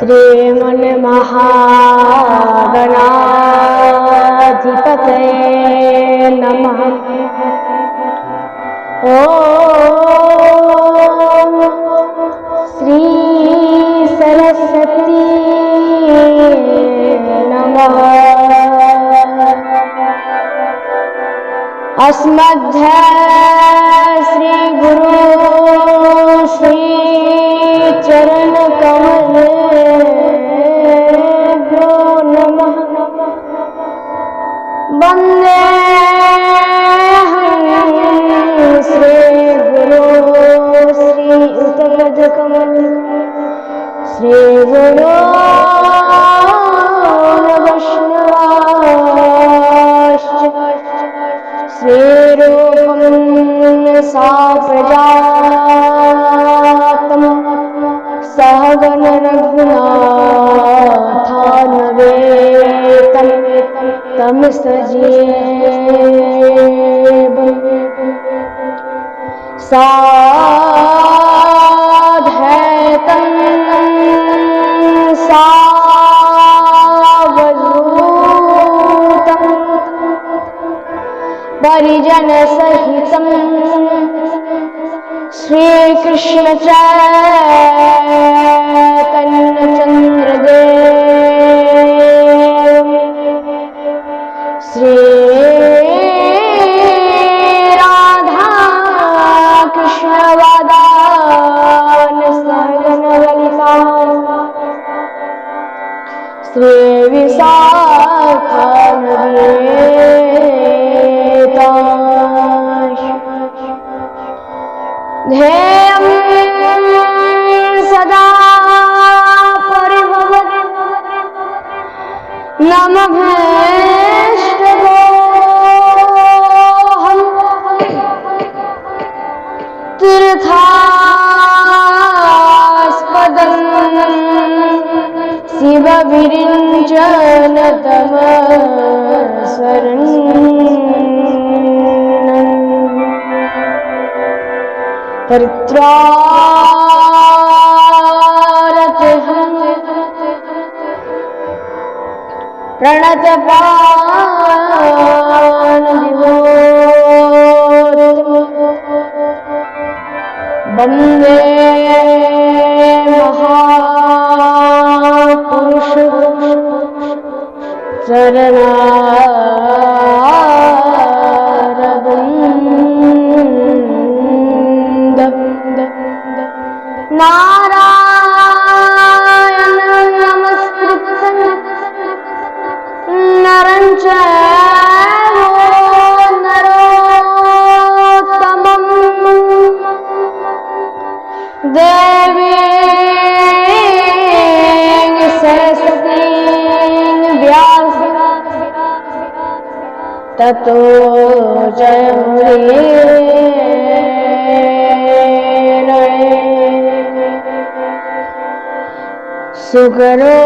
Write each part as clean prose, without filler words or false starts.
श्रीमन्महागणाधिपतये नमः। ॐ श्री सरस्वती नमः। अस्मद् श्री गुरु श्री चरण कमलेभ्यो नमः। वन्देऽहं श्री गुरु श्री युतपद कमल श्री गुरु वैष्णवाश्च श्रीरूपं साप्रजातं सहगण रघुनाथान्वितं तं सजीवं साद्वैतं सावधूतं परिजन सहितं श्रीकृष्ण चैतन्य चंद्रदेव श्री राधा कृष्ण वदान सहगण ललिता श्री विशाखान्विता ध्येयं सदा परिभवति नमभीष्टदोहं तीर्थास्पदं शिवविरिञ्चन परित्रारतिहं प्रणतपाणिविभूतिं वन्दे महापुरुषं चरणारविन्दं नारायणं नमस्कृत्य नरं चैव नरोत्तमं देवीं सरस्वतीं व्यासं ततो जयमुदीरये। सुकरो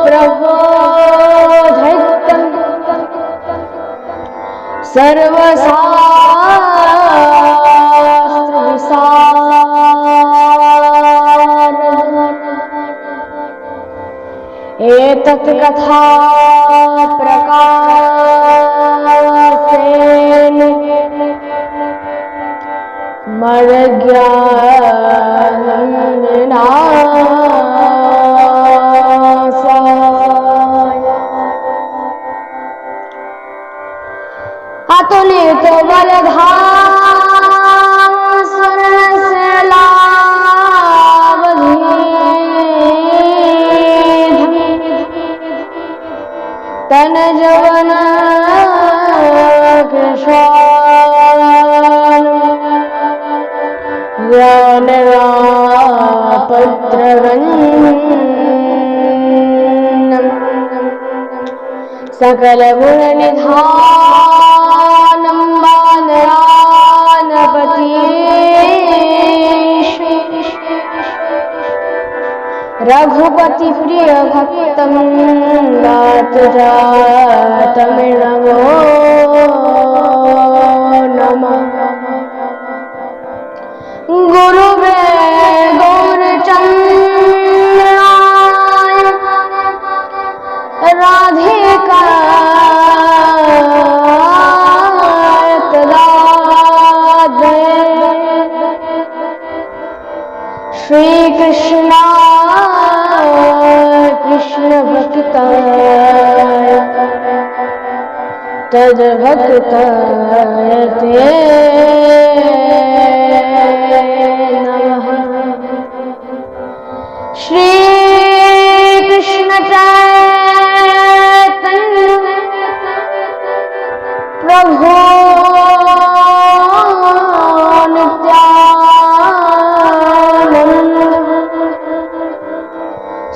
प्रबोधयितं सर्वशास्त्रविशारद एतत् कथा प्रकाशेन मदज्ञानं विनाशाय अतुलित बलधाम स्वर्णशैलावधीधं तनजवन कृशानं ज्ञानरापत्रवन्नं सकलगुणनिधानं वानरानपतीश रघुपति प्रिय भक्तं गातजातमिनमो नमः। गुरुवे गौरचन्द्र श्री कृष्ण कृष्ण भक्ताय तद भक्ताय ते नमः। श्री कृष्ण चैतन्य प्रभु नित्यानंद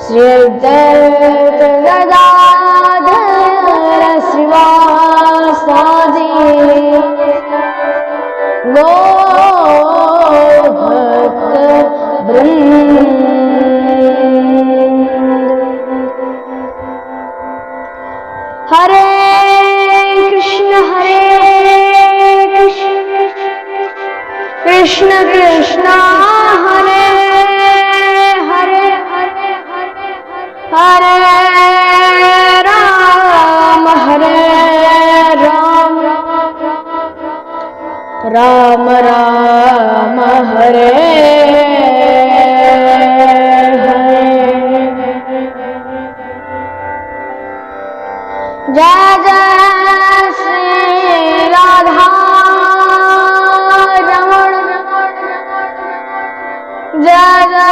श्री अद्वैत गदाधर श्रीवासादि गौर भक्त वृंद। हरे कृष्ण कृष्ण कृष्ण हरे हरे हरे राम राम राम हरे हरे। जय जय श्री राधा रमण जय जय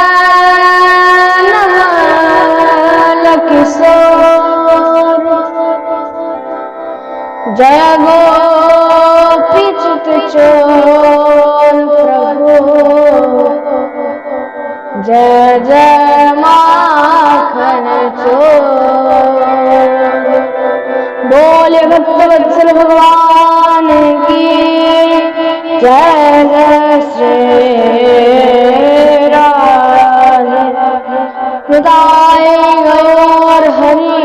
नंद किशोर जय गोपी चित चोर प्रभु जय जय माखन चोर। बोले भक्तवत्सल भगवान की जय जय श्री राधे निताय गौर हरि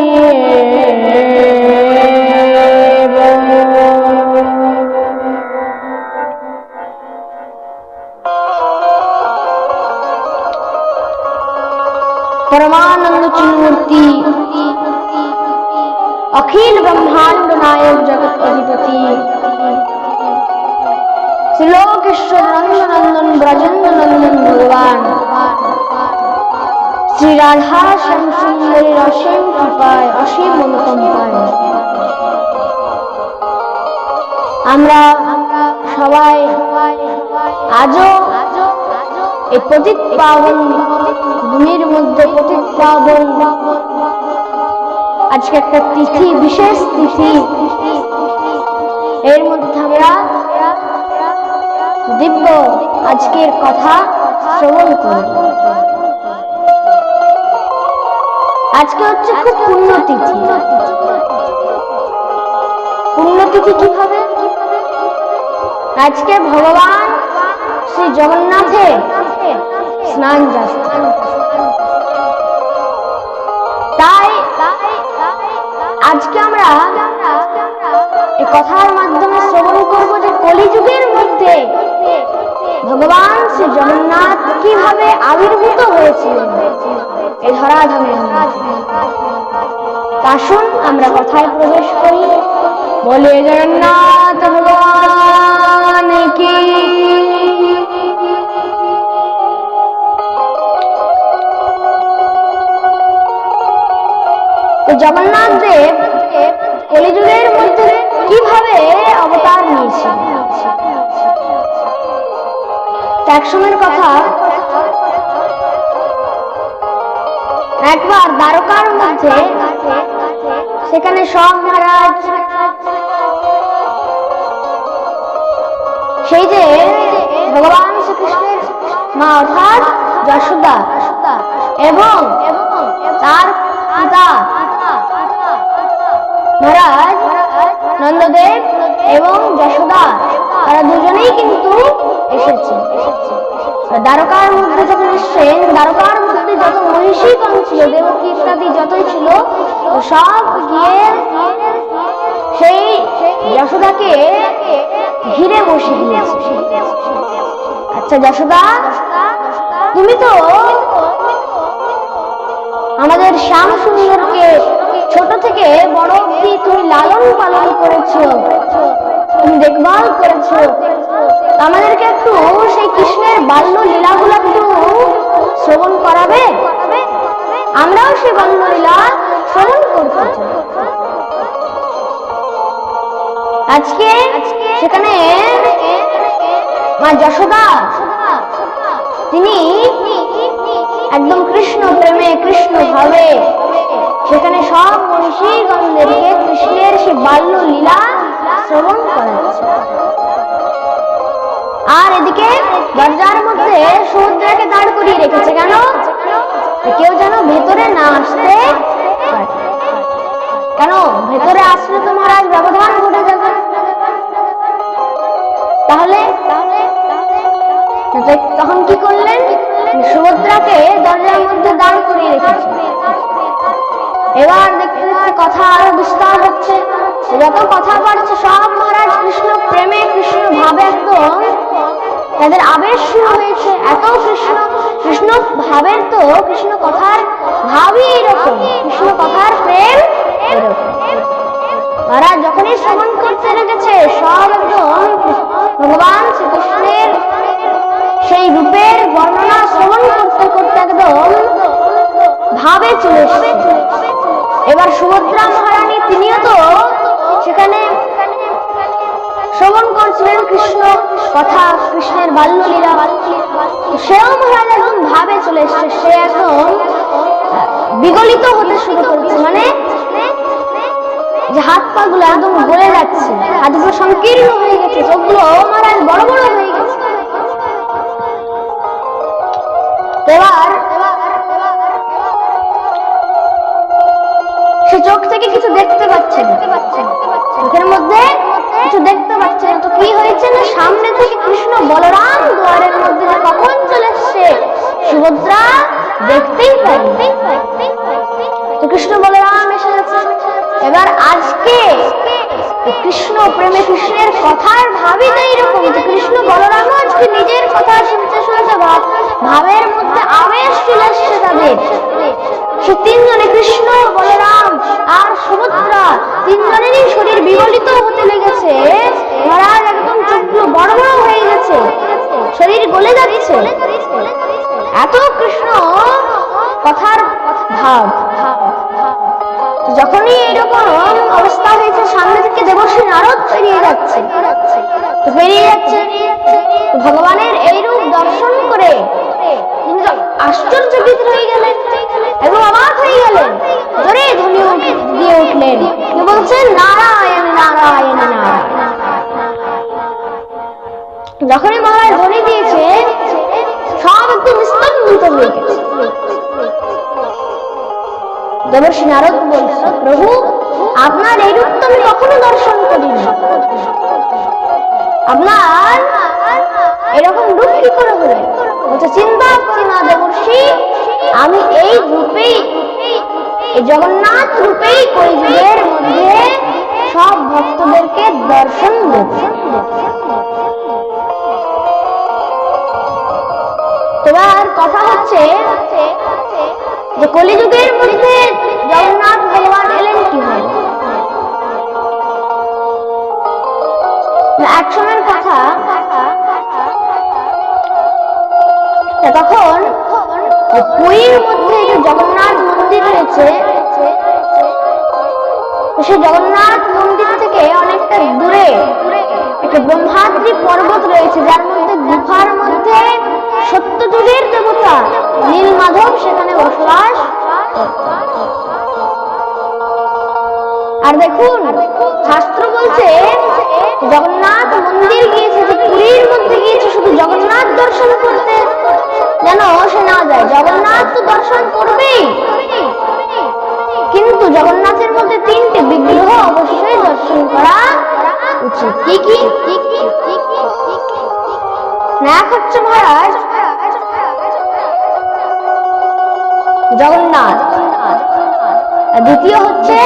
परमानंद चिन्मूर्ति अखिल ब्रह्मांड नायक जगत अधिपति श्रीलोकेश्वर नंदन ब्रजेंद्र नंदन भगवान श्री राधा श्याम सुंदरी असीम कृपाय असीम अनुकंपाय আমরা সবাই আজও এই পতিত পাবন ভূমির মধ্যে পতিত পাবন আজকে একটা তিথি বিশেষ তিথি এর মধ্যে আমরা দিব্য আজকের কথা শ্রবণ করব। আজকে হচ্ছে খুব পুণ্যতিথি। পুণ্যতিথি কিভাবে? আজকে ভগবান শ্রী জগন্নাথের স্নান যাত্রা। তাই আজকে আমরা এই কথার মাধ্যমে শ্রবণ করব যে কলিযুগের মধ্যে ভগবান শ্রী জগন্নাথ কিভাবে আবির্ভূত হয়েছিলেন এই ধরাধামে। আসুন আমরা কথায় প্রবেশ করি। বলে জগন্নাথ ভগবান কি। জগন্নাথ দেব কলিযুগের মধ্যে কিভাবে অবতার নিয়েছিলেন? এক সময়ের কথা, একবার দ্বারকার মধ্যে সেখানে সব মহারাজ সেই যে ভগবান শ্রীকৃষ্ণের মা অর্থাৎ যশোদা এবং তার পিতা মহারাজ নন্দদেব এবং যশোদা তারা দুজনেই কিন্তু এসেছে। দ্বারকার মধ্যে যখন এসছেন, দ্বারকার মধ্যে যত মহিষীগণ ছিল, দেবকী ইত্যাদি যতই ছিল, সব গিয়ে সেই যশোদাকে ঘিরে বসে দিয়েছে। আচ্ছা যশোদা, তুমি তো আমাদের শ্যাম সুন্দরকে ছোট থেকে বড় অবধি তুমি লালন পালন করেছো, তুমি দেখভাল করেছো, আমাদেরকে একটু সেই কৃষ্ণের বাল্য লীলাগুলো একটু আজকে সেখানে মা যশোদা তিনি একদম কৃষ্ণ প্রেমে কৃষ্ণ ভাবে সেখানে সব মনীষীগণদেরকে কৃষ্ণের সে বাল্য লীলা শ্রবণ করাচ্ছে। আর এদিকে দরজার মধ্যে সুভদ্রাকে দাঁড় করিয়ে রেখেছে, কেন? কেউ যেন ভেতরে না আসতে পারে। কেন? ভেতরে আসলে তো মহারাজ ব্যবধান ঘটে যাবে। তাহলে তখন কি করলেন? সুভদ্রাকে দরজার মধ্যে দাঁড় করিয়ে রেখেছে। এবার দেখতে দেখতে কথা আরো বিস্তার হচ্ছে। যত কথা বাড়ছে সব মহারাজ কৃষ্ণ প্রেমে কৃষ্ণ ভাবে একদম তাদের আবেশ শুরু হয়েছে। এত কৃষ্ণ ভাবের তো কৃষ্ণ কথার ভাবই এরকম, কৃষ্ণ কথার প্রেম এরকম। মহারাজ যখনই শ্রবণ করতে লেগেছে সব একদম ভগবান শ্রীকৃষ্ণের সেই রূপের বর্ণনা শ্রবণ করতে করতে একদম ভাবে চলে এসেছে। এবার সুভদ্রা মহারানী তিনিও তো সেখানে শ্রবণ করছিলেন কৃষ্ণ কথা, কৃষ্ণের বাল্যলীলা। সেও মহারাজ একদম ভাবে চলে এসছে। সে একদম বিগলিত হতে শুরু করেছে, মানে যে হাত পা গুলো একদম গলে যাচ্ছে, হাতগুলো সংকীর্ণ হয়ে গেছে, চোখগুলো মহারাজ বড় বড় হয়ে গেছে। এবার সে চোখ থেকে কিছু দেখতে পাচ্ছে না, চোখের মধ্যে কিছু দেখতে পাচ্ছে না। তো কি হয়েছে না, সামনে থেকে কৃষ্ণ বলরাম দুয়ারের মধ্যে কখন চলে এসছে সুভদ্রা দেখতেই পারেনি। তো কৃষ্ণ বলরাম এসে গেছে। এবার আজকে কৃষ্ণ প্রেমে কৃষ্ণের কথার ভাবই তো এইরকম যে কৃষ্ণ বলরাম আজকে নিজের কথা শুনতে শুনতে ভাবের মধ্যে আবেশ চলে এসছে তাদের। সে তিনজনে কৃষ্ণ বলরাম আর সুভদ্রা তিনজনেরই শরীর বিগলিত হতে লেগেছে। মহারাজ একদম চোখগুলো বড় বড় হয়ে গেছে, শরীর গলে যাচ্ছে, এত কৃষ্ণ কথার ভাব। যখনই এরকম অবস্থা হয়েছে সামনে থেকে দেবশ্রী নারদ পেরিয়ে যাচ্ছে। তো পেরিয়ে যাচ্ছে ভগবানের এই রূপ দর্শন করে তিনি তো আশ্চর্যচকিত হয়ে গেলেন এবং অবাক হয়ে গেলেন, জোরে ধ্বনি দিয়ে উঠলেন, কি বলছেন? নারায়ণ নারায়ণ নারায়ণ। যখনই মহারাজ ধ্বনি দিয়েছে সব একদম স্তম্ভিত হয়ে গেছে। দেবশ্রী নারদ বলছে, প্রভু আপনার এই রূপ তো আমি কখনো দর্শন করিনি, আপনার এরকম রূপ কি করে হলো? বলছে, চিন্তা করি না দেবর্ষি, আমি এই রূপেই, এই জগন্নাথ রূপেই কলিযুগের মধ্যে সব ভক্তদেরকে দর্শন দেব। এবার কথা হচ্ছে যে কলিযুগের মধ্যে জগন্নাথ ভগবান এলেন কিভাবে? এক সময়ের কথা, তখন পুরীর মধ্যে যে জগন্নাথ মন্দির রয়েছে, সেই জগন্নাথ মন্দির থেকে অনেকটা দূরে একটা ব্রহ্মাদ্রি পর্বত রয়েছে, যার মধ্যে গুফার মধ্যে সত্যযুগের দেবতা নীলমাধব সেখানে বসবাস। আর দেখুন শাস্ত্র বলছে জগন্নাথ মন্দির গিয়েছে, যে পুরীর মধ্যে গিয়েছে শুধু জগন্নাথ দর্শন করতে, যেন সে না যায়। জগন্নাথ তো দর্শন করবেই, কিন্তু জগন্নাথের মধ্যে তিনটে বিগ্রহ অবশ্যই দর্শন করা উচিত। কি কি? এক হচ্ছে মহারাজ জগন্নাথ, দ্বিতীয় হচ্ছে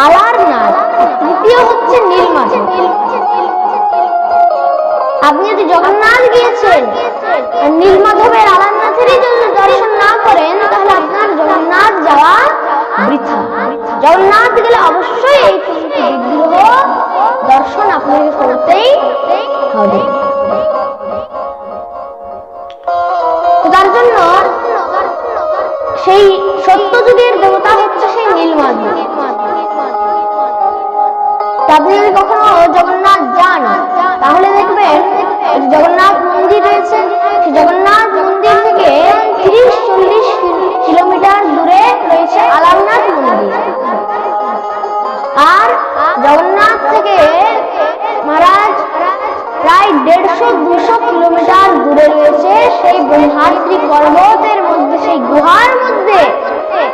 আলারনাথ, তৃতীয় হচ্ছে নীলমাধব। আপনি যদি জগন্নাথ গিয়েছেন নীলমাধবের আলারনাথেরই জন্য দর্শন না করেন, তাহলে আপনার জগন্নাথ যাওয়া বৃথা। জগন্নাথ গেলে অবশ্যই এই তিনটি বিগ্রহ দর্শন আপনাকে করতেই হবে। তার জন্য সেই সত্যযুগের দেবতা হচ্ছে সেই নীলমাধব। আপনি যদি কখনো জগন্নাথ যান তাহলে দেখবেন জগন্নাথ মন্দির রয়েছে। সেই জগন্নাথ মন্দির থেকে 30-40 কিলোমিটার দূরে রয়েছে আলামনাথ মন্দির। আর জগন্নাথ থেকে মহারাজ প্রায় 150-200 কিলোমিটার দূরে রয়েছে সেই ব্রহ্মাদ্রি পর্বতের মধ্যে, সেই গুহার মধ্যে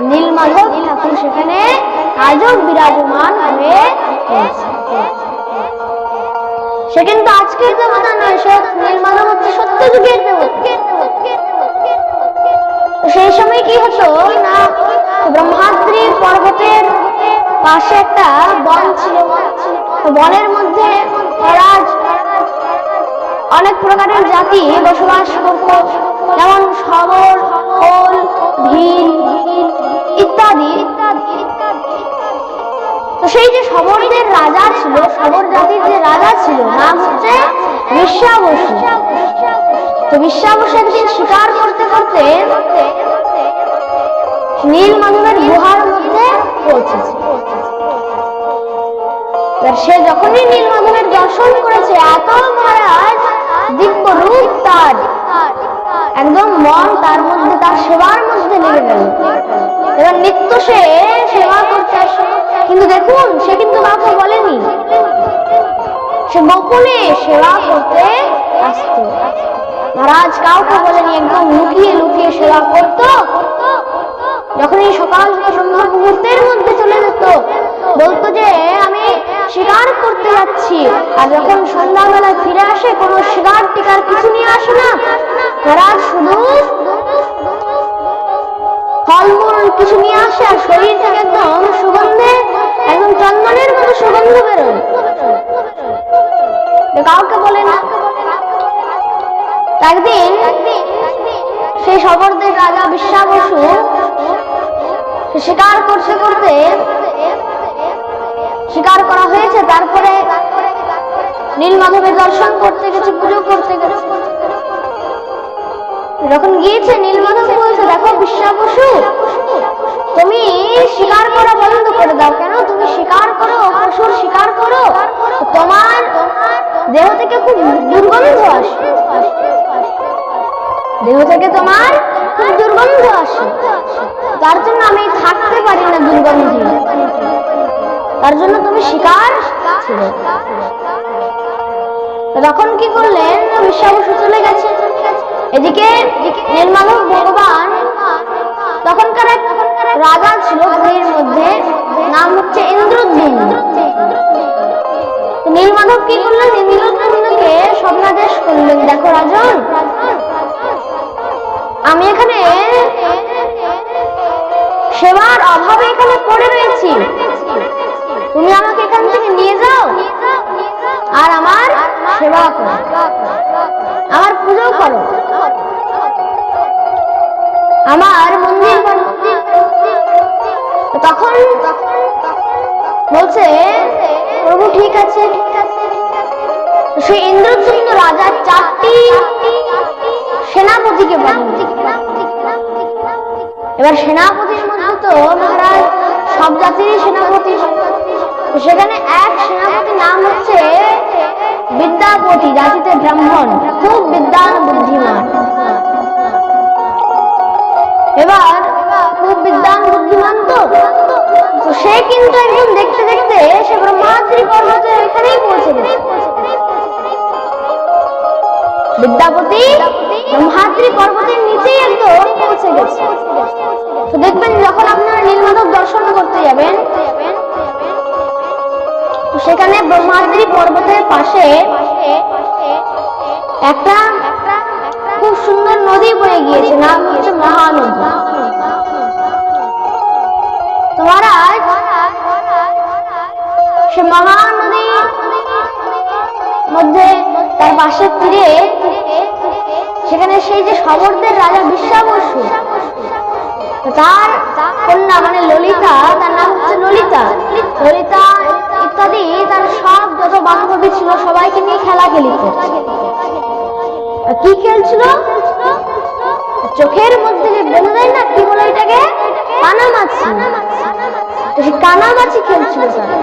নীলমাধব ঠাকুর সেখানে আজও বিরাজমান হয়ে রয়েছে। সে কিন্তু আজকের দেবতা নয়, সে নীলমাধব হচ্ছে সত্যযুগের দেবতা। সেই সময় কি হতো না, ব্রহ্মাদ্রি পর্বতের পাশে একটা বন ছিল। বনের মধ্যে মহারাজ অনেক প্রকারের জাতি বসবাস করত, যেমন শবর, কোল, ভীল ইত্যাদি। তো সেই যে শবরদের রাজা ছিল, শবর জাতির যে রাজা ছিল, নাম হচ্ছে বিশ্বাবসু। তো বিশ্বাবসু একদিন শিকার করতে করতে নীলমাধবের গুহার মধ্যে পৌঁছেছে। সে যখনই নীলমাধবের দর্শন করেছে, এত মহারাজ দিব্য রূপ তার, একদম মন তার মধ্যে, তার সেবার মধ্যে লেগে গেল। এবার নিত্য সে সেবা করতে আসে, কিন্তু দেখুন সে কিন্তু কাউকে বলেনি, সে গোপনে সেবা করতে আসত। মহারাজ কাউকে বলেনি, একদম লুকিয়ে লুকিয়ে সেবা করত। যখনই সকাল ব্রহ্ম মুহূর্তের মধ্যে চলে যেত, বলতো যে আমি শিকার করতে যাচ্ছি। আর যখন সন্ধ্যাবেলায় ফিরে আসে, কোনো শিকার টিকার কিছু নিয়ে আসে না, মহারাজ শুধু ফলমূল কিছু নিয়ে আসে, আর শরীর থেকে একদম সুগন্ধে, একদম চন্দনের মতো সুগন্ধ বেরোয়, কাউকে বলে না। একদিন সেই শবরদের রাজা বিশ্বাবসু শিকার করতে করতে, শিকার করা হয়েছে, তারপরে নীলমাধবের দর্শন করতে গেছে, পুজো করতে গেছে। যখন গিয়েছে, নীলমাধব বলছে, দেখো বিশ্বাবসু, তুমি শিকার করা বন্ধ করে দাও। কেন? তুমি শিকার করো, পশুর শিকার করো, তোমার দেহ থেকে খুব দুর্গন্ধ আসে, দেহ থেকে তোমার খুব দুর্গন্ধ আসে, তার জন্য আমি থাকতে পারি না দুর্গন্ধি, তার জন্য তুমি শিকার ছিলে। তখন কি করলেন, বিশ্বাবসু চলে গেছে। এদিকে নীলমাধব ভগবান, তখনকার এক রাজা ছিল পুরীর মধ্যে, নাম হচ্ছে ইন্দ্রদ্যুম্ন। নীলমাধব কি করলেন, ইন্দ্রদ্যুম্নকে স্বপ্নাদেশ করলেন, দেখো রাজন, আমি এখানে সেবার অভাবে এখানে পড়ে রয়েছি, তুমি আমাকে এখান থেকে নিয়ে যাও আর আমার সেবা করো, আমার পুজো করো, আমার মন্দির করো। তখন বলছে, প্রভু ঠিক আছে। সেই ইন্দ্রদ্যুম্ন রাজা 4টি সেনাপতিকে পাঠালেন। এবার সেনাপতির মধ্যে তো মহারাজ সব জাতিরই সেনাপতি, সেখানে এক সেনাপতি নাম হচ্ছে বিদ্যাপতি, জাতিতে ব্রাহ্মণ, খুব বিদ্যান বুদ্ধিমান। এবার খুব বিদ্যান বুদ্ধিমান তো সে কিন্তু একদম দেখতে দেখতে সে ব্রহ্মাদ্রি পর্বতের এখানেই পৌঁছে গেছে। বিদ্যাপতি ব্রহ্মাদ্রি পর্বতের নিচেই একদম পৌঁছে গেছে। তো দেখবেন যখন আপনারা নীলমাধব দর্শন করতে যাবেন, সেখানে ব্রহ্মাদ্রি পর্বতের পাশে একটা খুব সুন্দর নদী বয়ে গিয়েছে, নাম হচ্ছে মহানদী। তোমার সে মহানদী মধ্যে তার পাশের তীরে সেখানে সেই যে শবরদের রাজা বিশ্বাবসু, তার কন্যা মানে ললিতা, তার নাম হচ্ছে ললিতা, ললিতা ইত্যাদি তার সব যত বান্ধবী ছিল সবাইকে নিয়ে খেলা খেলিত। কি খেলছিল? চোখের মধ্যে যে বেঁধে দেয় না, কি বলে এটাকে, কানামাছি। কানামাছি খেলছিল তারা।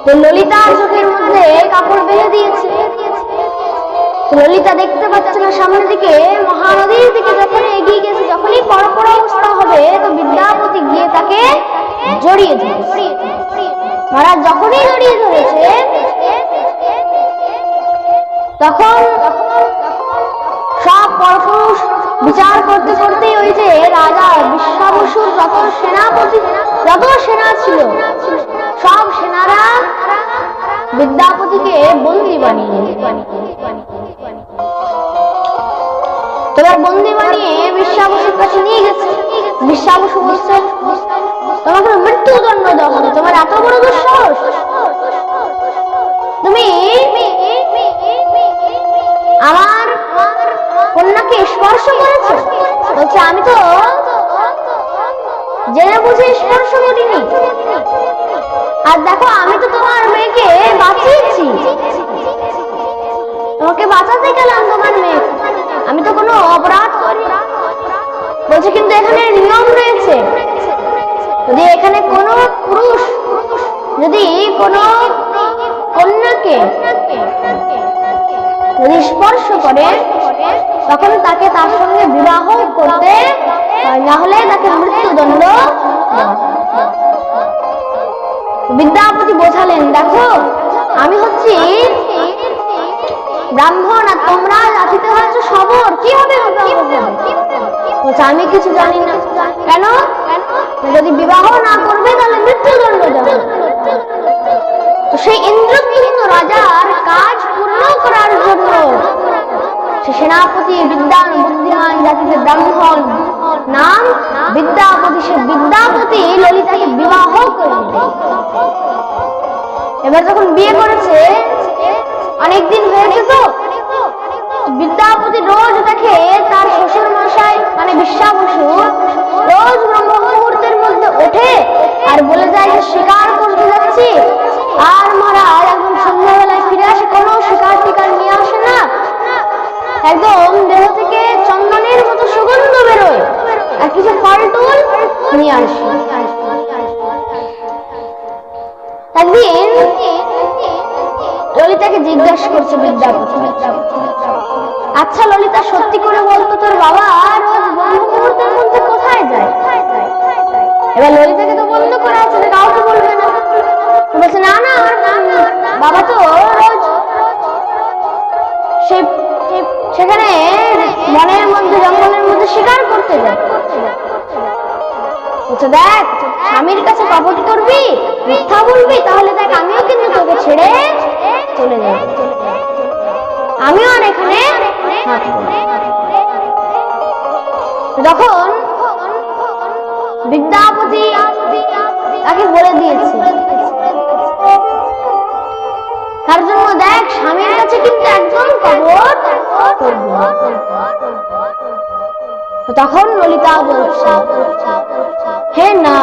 তো ললিতার চোখের মধ্যে কাপড় বেঁধে দিয়েছে। ললিতা দেখতে পাচ্ছে না সামনের দিকে, মহানদীর দিকে যখন এগিয়ে গেছে, যখনই পরপর অবস্থা হবে, তো বিদ্যাপতি গিয়ে তাকে জড়িয়ে ধরেছে। মহারাজ যখনই জড়িয়ে ধরেছে, তখন সব পরপুরুষ বিচার করতে করতে ওই যে রাজা বিশ্বাবসুর যত সেনা ছিল, সব সেনারা বিদ্যাপতিকে বন্দী বানিয়ে বন্দী বানিয়ে বিশ্বাবসুর কাছে নিয়ে গেছে। বিশ্বাবসু বলছে, তোমাকে মৃত্যুদণ্ড দেওয়া হবে, তোমার এত বড় দুঃসাহস, তুমি আমার কন্যাকে স্পর্শ করেছ। বলছে, আমি তো জেনে বুঝে স্পর্শ করিনি, আর দেখো আমি তো তোমার মেয়েকে বাঁচিয়েছি, তোমাকে বাঁচাতে গেলাম তোমার মেয়ে, আমি তো কোনো অপরাধ করি। বলছে, কিন্তু এখানে নিয়ম রয়েছে, যদি এখানে কোনো পুরুষ যদি কোনো কন্যাকে যদি স্পর্শ করে, তখন তাকে তার সঙ্গে বিবাহ করতে হয়, না হলে তাকে মৃত্যুদণ্ড। বিদ্যাপতি বোঝালেন, দেখো আমি হচ্ছি ব্রাহ্মণ আর তোমরা জাতিতে হচ্ছে শবর, কিভাবে বলছে, আমি কিছু জানি না। কেন? যদি বিবাহ না করবে তাহলে মৃত্যুদণ্ড দেবে। তো সেই ইন্দ্রদ্যুম্ন রাজার কাজ পূর্ণ করার জন্য সে সেনাপতি বিদ্যান বুদ্ধিমান জাতিতে ব্রাহ্মণ, নাম বিদ্যাপতি, সে বিদ্যাপতি ললিতাকে বিবাহ করলেন। এবার যখন বিয়ে করেছে, অনেকদিন হয়েছে, তো বিদ্যাপতি রোজ দেখে তার শ্বশুর মশাই মানে বিশ্বাবসু রোজ ব্রহ্ম মুহূর্তের মধ্যে ওঠে আর বলে যায় যে শিকার করতে যাচ্ছি, আর মহারাজ একদম সন্ধ্যাবেলায় ফিরে আসে, কোনো শিকার টিকার নিয়ে আসে না, একদম দেহ থেকে চন্দনের মতো সুগন্ধ বেরোয় আর কিছু ফল টুল নিয়ে আসে। একদিন ললিতাকে জিজ্ঞাসা করছে বিদ্যাপতি, আচ্ছা ললিতা, সত্যি করে বলতো তোর বাবা রোজ ব্রহ্ম মুহূর্তের মধ্যে কোথায় যায়? এবার ললিতাকে তো বন্ধ করা আছে, কাউকে বলবে না। বলছে, না না, বাবা তো রোজ সেখানে বনের মধ্যে জঙ্গলের মধ্যে শিকার করতে যায়। বলছে, দেখ স্বামীর কাছে কপট করবি, মিথ্যা বলবি, তাহলে দেখ আমিও কিন্তু তোকে ছেড়ে চলে যাব, আমিও আর এখানে থাকবো। তখন বিদ্যাপতি তাকে বলে দিয়েছে, তার জন্য দেখ স্বামীর কাছে কিন্তু একদম কপট করবি না। তখন ললিতা বলছে, হে না,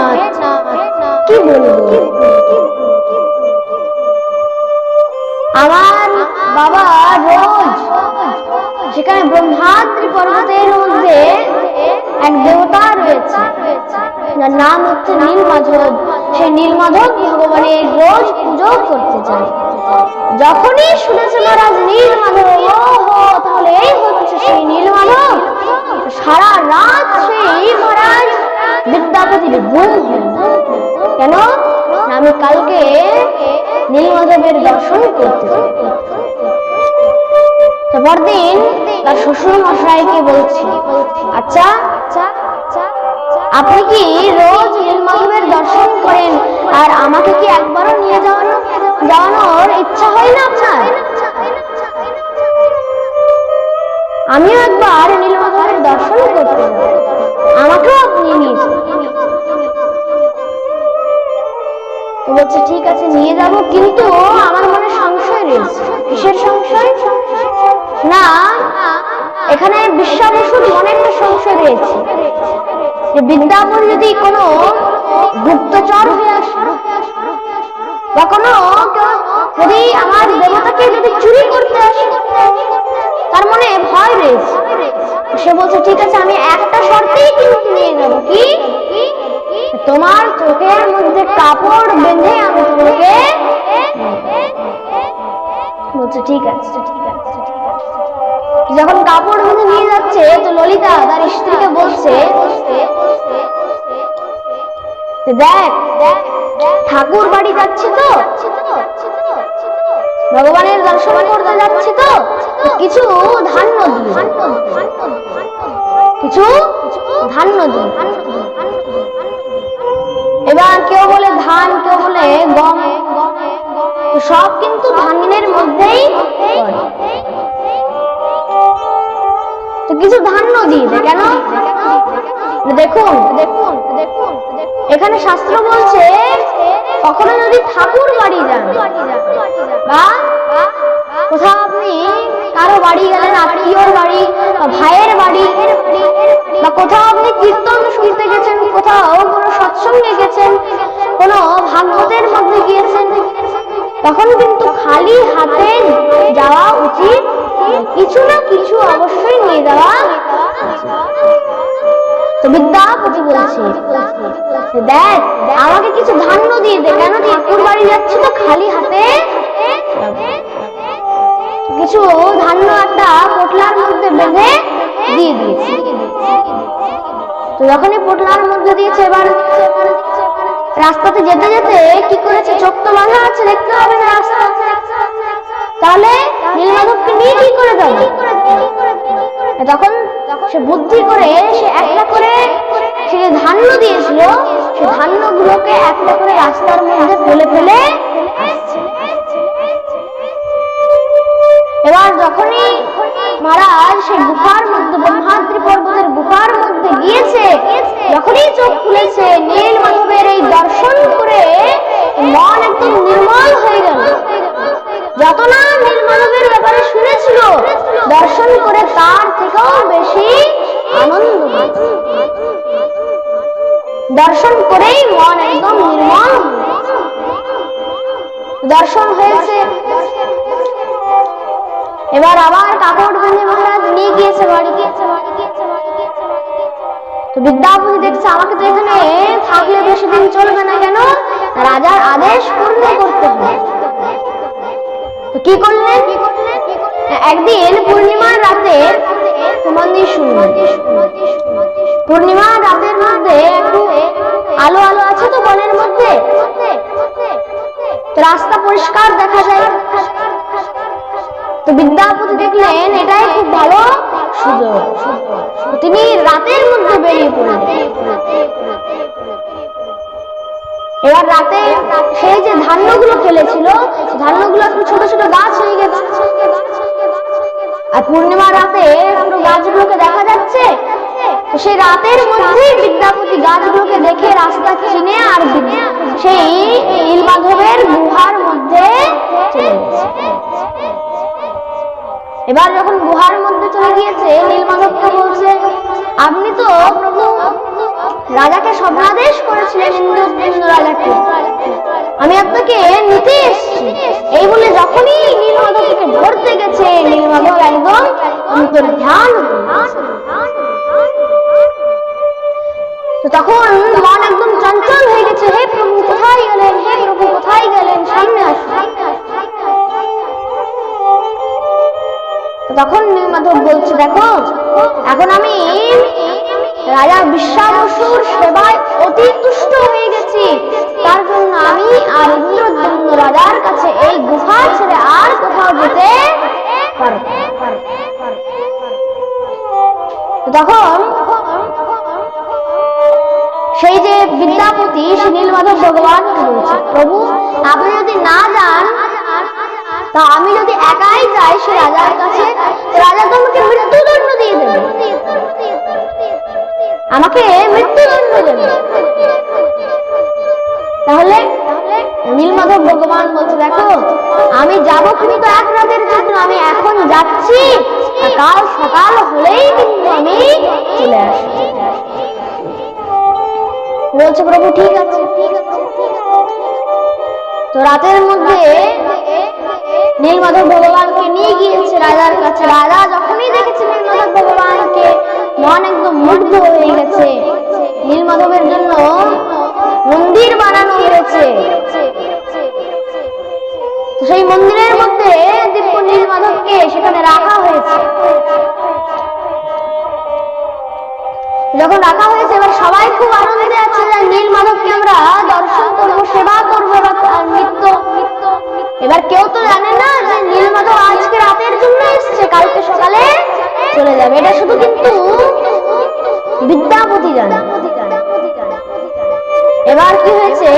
কি বলবো, আমার বাবা রোজ সেখানে ব্রহ্মাদ্রি পর্বতের মধ্যে এক দেবতা রয়েছে, যার নাম হচ্ছে নীলমাধব। সেই নীলমাধব ভগবানের রোজ পুজো করতে যায়। যখনই শুনেছে মহারাজ নীলমাধব, তাহলে এই হচ্ছে সেই নীলমাধব, সারা রাত সেই মহারাজ বিদ্যাপতির ঘুম হয়। কেন? আমি কালকে নীলমাধবের দর্শন করতে যাব। পরদিন তার শ্বশুর মশাইকে বলছি, আচ্ছা আপনি কি রোজ নীলমাধবের দর্শন করেন, আর আমাকে কি একবারও নিয়ে যাওয়ানোর ইচ্ছা হয় না আপনার? আমিও একবার নীলমাধবের দর্শন করতে যাব, আমাকেও আপনি নিয়ে যান। বলছে, ঠিক আছে নিয়ে যাব, কিন্তু আমার মনে সংশয় রয়েছে। কিসের সংশয়? না, এখানে বিশ্বাবসুর মনে একটা সংশয় রয়েছে যে বিদ্যাপতি যদি কোনো গুপ্তচর হয়ে আসে, বা কোনো যদি আমার দেবতাকে যদি চুরি করতে আসে, তার মনে ভয় রয়েছে। সে বলছে, ঠিক আছে আমি একটা শর্তেই কিন্তু নিয়ে যাবো। কি? তোমার চোখের মধ্যে কাপড় বেঁধে আমি তোমাকে বলছে ঠিক আছে। যখন কাপড় বেঁধে নিয়ে যাচ্ছে তো ললিতা তার স্ত্রীকে বলছে, দেখ ঠাকুর বাড়ি যাচ্ছে তো, ভগবানের দর্শন করতে যাচ্ছে তো কিছু ধান্য দিয়ে, কিছু ধান্য দিয়ে। এবার কেউ বলে ধান, কেউ বলে গম, সব কিন্তু ধানের মধ্যেই তো কিছু ধান্য দিয়ে দেয়। কেন? দেখুন এখানে শাস্ত্র বলছে কখনো যদি ঠাকুর বাড়ি যান বা কোথাও আপনি কারো বাড়ি গেলেন, আত্মীয়র বাড়ি বা ভাইয়ের বাড়ি, বা কোথাও আপনি কীর্তন শুনতে গেছেন, কোথাও কোনো সৎসঙ্গে গেছেন, কোনো ভাগবতের মধ্যে গিয়েছেন, তখন কিন্তু খালি হাতে যাওয়া উচিত, কিছু না কিছু অবশ্যই নিয়ে যাওয়া। তো বিদ্যাপতি বলছে, দেখ আমাকে কিছু ধান্য দিয়ে দে, কেন ঠাকুর বাড়ি যাচ্ছি তো খালি হাতে। কিছু ধান্য একটা পোটলার মধ্যে বেঁধে দিয়ে দিয়েছে। তো যখনই পোটলার মধ্যে দিয়েছে, এবার রাস্তাতে যেতে যেতে কি করেছে, চোখ তো বাঁধা আছে, দেখতে হবে না রাস্তা, তাহলে নীলমাধবকে নিয়ে কি করে যাবে। তখন সে বুদ্ধি করে সে একটা করে সে ধান্য দিয়েছিল, সে ধান্য গুলোকে একটা করে রাস্তার মধ্যে ফেলে ফেলে এবার যখনই মহারাজ সেই গুহার মধ্যে, ব্রহ্মাদ্রি পর্বতের গুহার মধ্যে গিয়েছে, যখনই চোখ খুলেছে, নীলমাধবের এই দর্শন করে মন একদম নির্মল হয়ে গেল। যত না নীলমাধবের ব্যাপারে শুনেছিল, দর্শন করে তার থেকেও বেশি আনন্দ, দর্শন করেই মন একদম নির্মল। দর্শন হয়েছে, এবার আবার কাপড় বেঁধে মহারাজ নিয়ে গিয়েছে বাড়ি। তো বিদ্যাপতি দেখছে আমাকে তো এখানে থাকলে বেশি দিন চলবে না, কেন রাজার আদেশ পূর্ণ করতে হবে। তো কি করলেন, একদিন পূর্ণিমার রাতে, মন্দির শুনলেন, পূর্ণিমার রাতের মধ্যে একটু আলো আলো আছে তো বনের মধ্যে, তো রাস্তা পরিষ্কার দেখা যায়। তো বিদ্যাপতি দেখলেন এটাই খুব ভালো সুযোগ, তিনি রাতের মধ্যে বেরিয়ে পড়লেন। এবার রাতে সেই যে ধান্যগুলো ফেলেছিল, ধান্যগুলো একটু ছোট ছোট গাছ হয়ে গেছে, আর পূর্ণিমার রাতে পুরো গাছগুলোকে দেখা যাচ্ছে। তো সেই রাতের মধ্যেই বিদ্যাপতি গাছগুলোকে দেখে রাস্তা চিনে আর সেই নীলমাধবের গুহার মধ্যে চলে গেছে। এবার যখন গুহার মধ্যে চলে গিয়েছে, নীলমাধবকে বলছে, আপনি তো প্রভু রাজাকে স্বপ্নাদেশ করেছিলেন, ইন্দ্র রাজাকে, আমি আপনাকে নিতে এসেছি। এই বলে যখনই নীলমাধবকে ধরতে গেছে, নীলমাধব একদম অন্তর্ধান। তো তখন মন একদম চঞ্চল হয়ে গেছে, হে প্রভু কোথায় গেলেন, হে প্রভু কোথায় গেলেন, সামনে আসুন। তখন নীলমাধব বলছে, দেখো এখন আমি রাজা বিশ্বাবসুর সেবায় অতি তুষ্ট হয়ে গেছি, তার জন্য আমি আর ইন্দ্রদ্যুম্ন রাজার কাছে এই গুহা ছেড়ে আর কোথাও যেতে পারব। তখন সেই যে বিদ্যাপতি সে নীলমাধব ভগবানকে বলছে, প্রভু আপনি যদি না যান, তা আমি যদি একাই যাই সে রাজার কাছে, রাজা তো আমাকে মৃত্যুদণ্ড দিয়ে দেবে, আমাকে মৃত্যুদণ্ড দেবে। তাহলে নীলমাধব ভগবান বলছে, দেখো আমি যাবো কিন্তু এক রাতের জন্য, আমি এখন যাচ্ছি, কাল সকাল হলেই কিন্তু আমি চলে আসবো। বলছে প্রভু ঠিক আছে। তো রাতের মধ্যে নীলমাধব ভগবানকে নিয়ে গিয়েছে রাজার কাছে। রাজা যখনই দেখেছে নীলমাধব ভগবানকে, মন একদম মুগ্ধ হয়ে গেছে। নীলমাধবের জন্য মন্দির বানানো হয়েছে, সেই মন্দিরের মধ্যে দিব্য প্রভুকে সেখানে রাখা হয়েছে। যখন রাখা হয়েছে এবার সবাই খুব আনন্দে আছে যে নীল মাধবকে আমরা দর্শন করবো, সেবা করবো, নিত্য। এবার কেউ তো জানে না যে নীল মাধব আজকে রাতের জন্য এসছে, কালকে সকালে চলে যাবে। এটা শুধু কিন্তু বিদ্যাপতি জানে। এবার কি হয়েছে,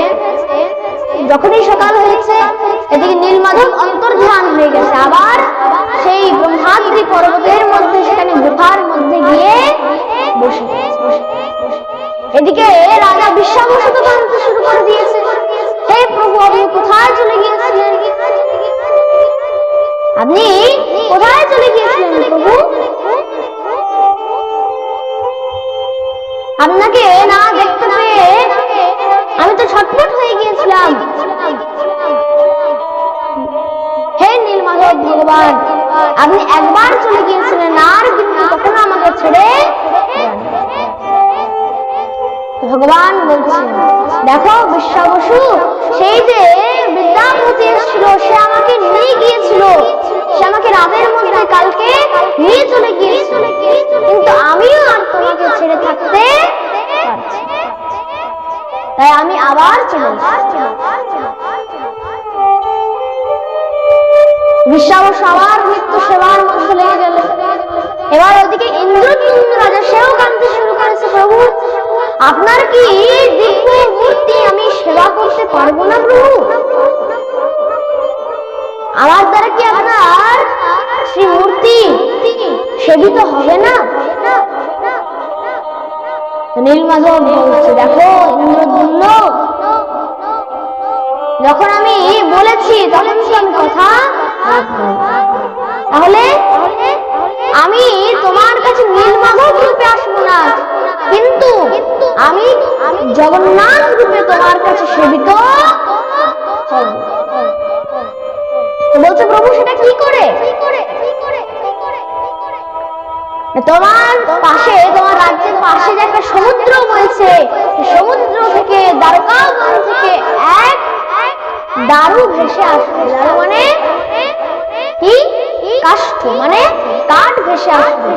যখনই সকাল হয়েছে এদিকে নীল মাধব অন্তর্ধান হয়ে গেছে, আবার সেই ব্রহ্মাদ্রি পর্বতের মধ্যে সেখানে গুহার মধ্যে গিয়ে বসে। এদিকে রাজা বিশ্বাবসু তো কাঁদতে শুরু করে দিয়েছে, হে প্রভু আপনি কোথায় চলে গিয়েছিলেন, আপনি কোথায় চলে গিয়েছিলেন প্রভু, আপনাকে না দেখতে পেয়ে আমি তো ছটফট হয়ে গিয়েছিলাম। হে নীলমাধব ভগবান, আপনি একবার চলে গিয়েছিলেন আর কিন্তু কখনো আমাকে ছেড়ে। ভগবান বলছেন, দেখো বিশ্বাবসু, সেই যে বিদ্যাপতি এসেছিল সে আমাকে নিয়ে গিয়েছিল, সে আমাকে রাতের মধ্যে কালকে নিয়ে চলে গিয়েছিল, কিন্তু আমিও আর তোমাকে ছেড়ে থাকতে পারছি, তাই আমি আবার চলে এসেছি। বিশ্বাবসু আবার মৃত্যু সেবার মধ্যে লেগে গেল। এবার ওদিকে ইন্দ্রদ্যুম্ন রাজা সেও কাঁদতে শুরু করেছে, প্রভু আপনার কি দিব্য মূর্তি আমি সেবা করতে পারবো না প্রভু, আমার দ্বারা কি আপনার শ্রী মূর্তি সেবিত হবে না। নীলমাধব বলছে, দেখো ইন্দ্রদ্যুম্ন, যখন আমি বলেছি তখন কি আমি কথা, তাহলে আমি তোমার কাছে নীলমাধব রূপে আসবো না, কিন্তু আমি জগন্নাথ রূপে তোমার কাছে সেবিত হব। বলছে প্রভু সেটা কি করে, তোমার পাশে, তোমার রাজ্যের পাশে যে একটা সমুদ্র বইছে, সমুদ্র থেকে দ্বারকাবন থেকে এক দারু ভেসে আসবে। দারু মানে কি, কাষ্ঠ মানে কাঠ ভেসে আসবে,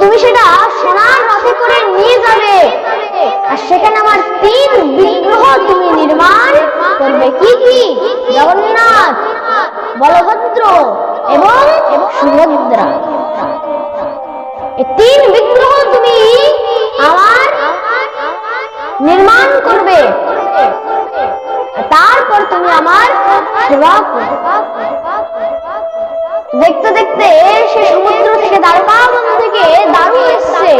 তুমি সেটা সোনার রথে করে নিয়ে যাবে, আর সেখানে আমার 3 বিগ্রহ তুমি নির্মাণ করবে। কি কি, জগন্নাথ, বলভদ্র এবং সুভদ্রা, এই 3 বিগ্রহ তুমি আমার নির্মাণ করবে, তারপর তুমি আমার সেবা করবে। দেখতে দেখতে সে সমুদ্র থেকে দ্বারকাবন থেকে দারু এসছে,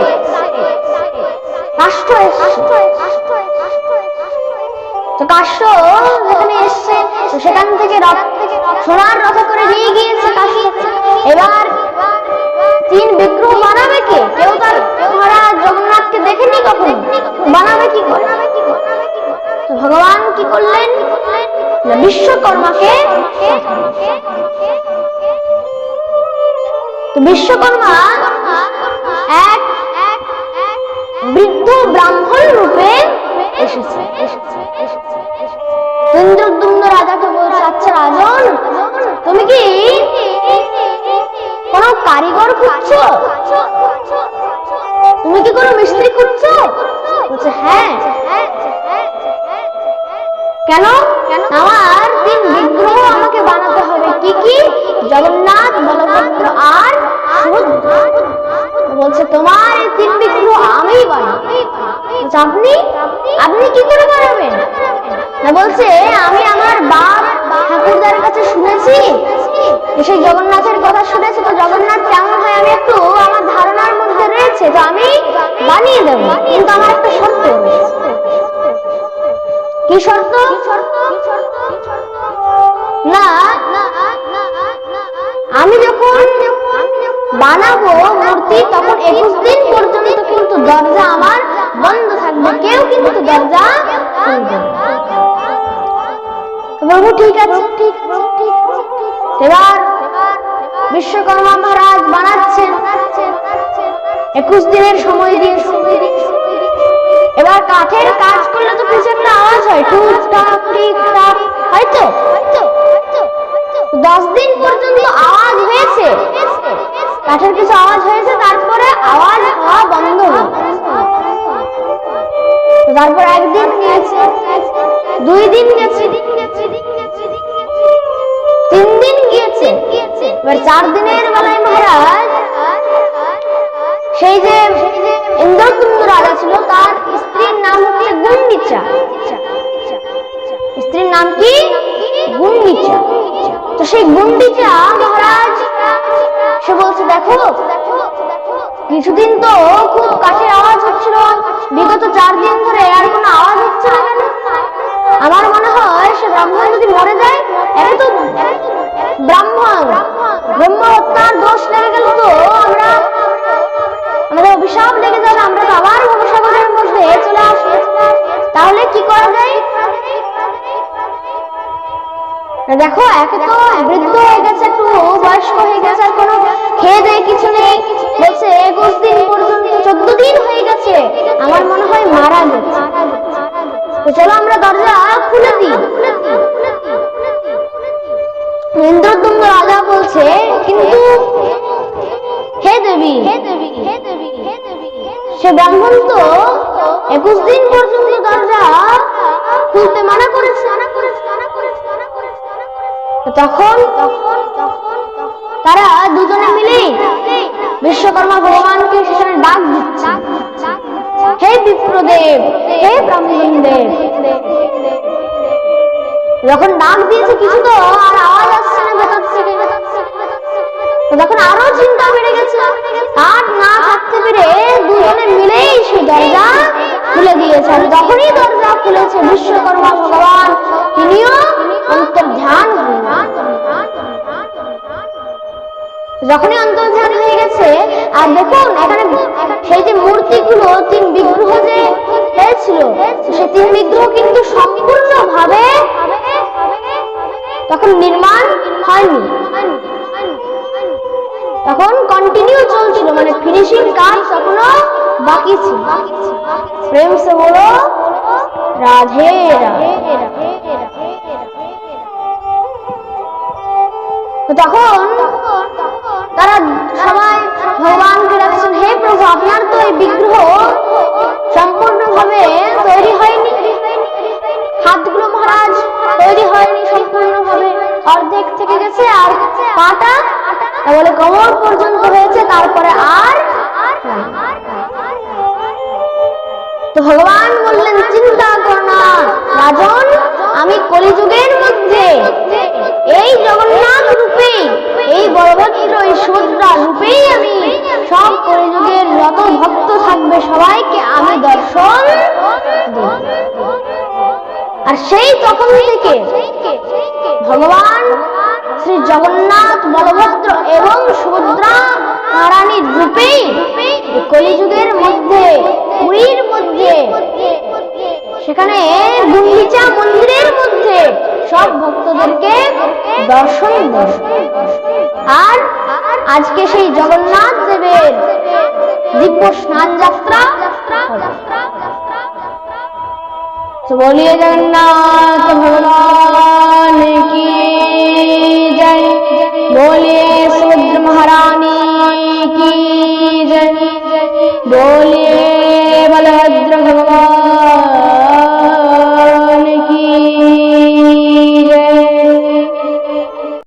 কাষ্ঠ এসছে, তো কাষ্ঠ যেখানে এসছে সেখান থেকে সোনার রথে করে নিয়ে গিয়েছে কাষ্ঠ। এবার 3 বিগ্রহ বানাবে কে, কেউ তার মহারাজ জগন্নাথকে দেখেনি কখন, বানাবে কি করে। তো ভগবান কি করলেন, বিশ্বকর্মাকে। তো বিশ্বকর্মা এক বৃদ্ধ ব্রাহ্মণ রূপে এসেছে। ইন্দ্রদ্যুম্ন রাজাকে বলছে, আচ্ছা রাজন, তুমি কি কোন কারিগর খুঁজছো, তুমি কি কোনো মিস্ত্রি খুঁজছো। বলছে হ্যাঁ। কেন, আমার 3 বিগ্রহ আমাকে বানাতে হবে। কি কি, জগন্নাথ, বলভদ্র আর সুভদ্রা। বলছে তোমার এই 3 বিগ্রহ আমি বানাবো। আপনি আপনি কি করে বানাবেন না, বলছে আমি আমার বাপ ঠাকুরদার কাছে শুনেছি, সেই জগন্নাথের কথা শুনেছি, তো জগন্নাথ কেমন হয় আমি একটু আমার ধারণার মধ্যে রয়েছে, তো আমি বানিয়ে দেবো, কিন্তু আমার একটা শর্ত। কি শর্ত, না আমি যখন বানাবো মূর্তি তখন 21 দিন পর্যন্ত কিন্তু দরজা আমার বন্ধ থাকবে, কেউ কিন্তু দরজা খুলবে না। বাবু ঠিক আছে, ঠিক আছে। এবার বিশ্বকর্মা মহারাজ বানাচ্ছেন, 21 দিনের সময় দিয়েছে। এবার কাঠের কাজ করলে তো কিছু একটা আওয়াজ হয়, টুক টাক টিক টাক, হয়তো 10 দিন পর্যন্ত আওয়াজ হয়েছে, কাঠের কিছু আওয়াজ হয়েছে, তারপরে আওয়াজ হওয়া বন্ধ হলো। তারপর একদিন গিয়েছে, 2 দিন গেছে, 3 দিন গিয়েছে, এবার 4 দিনের বেলায় মহারাজ সেই যে ইন্দ্রকুম্ভ রাজা ছিল তার স্ত্রীর নাম হচ্ছে গুন্ডিচা। স্ত্রীর নাম কি? গুন্ডিচা। তো সেই গুন্ডিচা মহারাজ সে বলছে, দেখো কিছুদিন তো খুব কাঠের আওয়াজ হচ্ছিল, বিগত 4 দিন ধরে আর কোনো আওয়াজ হচ্ছে না কেন? আমার মনে হয় সে ব্রাহ্মণ যদি মরে যায়, একে তো ব্রহ্ম হত্যার দোষ লেগে গেল, তো আমাদের অভিশাপ লেগে যাবে, আমরা তো আবার ভবসাগরের মধ্যে চলে আসবো। তাহলে কি করা যায়? দেখো একে তো বৃদ্ধ হয়ে গেছে, একটু বয়স্ক হয়ে গেছে, আর কোনো খেয়ে দেয় কিছু নেই, বলছে 21 দিন পর্যন্ত, 14 দিন হয়ে গেছে, আমার মনে হয় মারা গেছে। তো চলো আমরা দরজা খুলে দিই। ইন্দ্রদম্ভ রাজা বলছে, কিন্তু হে দেবী, সে ব্রাহ্মণ তো 21 দিন পর্যন্ত দরজা খুলতে মানা করেছে। তখন তারা দুজনে মিলে বিশ্বকর্মা ভগবানকে সেখানে ডাক দিচ্ছে, হে বিপ্রদেব, হে ব্রাহ্মণদেব। যখন ডাক দিয়েছে কিছু তো আর আওয়াজ আসছে না ভেতর থেকে, তখন আরো চিন্তা বেড়ে গেছে, আর না থাকতে পেরে দুজনে মিলেই সেই দরজা খুলে দিয়েছে। আর যখনই দরজা খুলেছে বিশ্বকর্মা ভগবান তিনিও অন্তর্ধান হলেন। যখনই অন্তর্ধান হয়ে গেছে, আর দেখুন এখানে সেই যে মূর্তিগুলো 3 বিগ্রহ যে হয়েছিল, সেই 3 বিগ্রহ কিন্তু সম্পূর্ণভাবে তখন নির্মাণ হয়নি, তখন কন্টিনিউ চলছিল, মানে ফিনিশিং কাজ তখনো বাকি ছিল। প্রেম সে বলো রাধে রাধে। তখন তারা সবাই ভগবানকে ডাকছেন, হে প্রভু, আপনার তো এই বিগ্রহ সম্পূর্ণভাবে তৈরি হয়নি, হাতগুলো মহারাজ তৈরি হয়নি সম্পূর্ণভাবে, অর্ধেক থেকে গেছে, আর পাটা বলে কোমর পর্যন্ত হয়েছে, তারপরে আর। তো ভগবান বললেন, চিন্তা করো না রাজন, আমি কলিযুগের মধ্যে এই জগন্নাথ রূপে, এই বলভদ্র, এই সুভদ্রা রূপেই আমি সব কলিযুগের যত ভক্ত থাকবে সবাইকে আমি দর্শন দেব। আর সেই তখন থেকে ভগবান শ্রী জগন্নাথ, বলভদ্র এবং সুভদ্রা মহারানীর রূপেই কলিযুগের মধ্যে, পুরীর মধ্যে, সেখানে গুন্ডিচা মন্দিরের মধ্যে সব ভক্তদেরকে দর্শন দেন। আর আজকে সেই জগন্নাথ দেবের দিব্য স্নান যাত্রা। বলিয়ে জগন্নাথ ভগবান।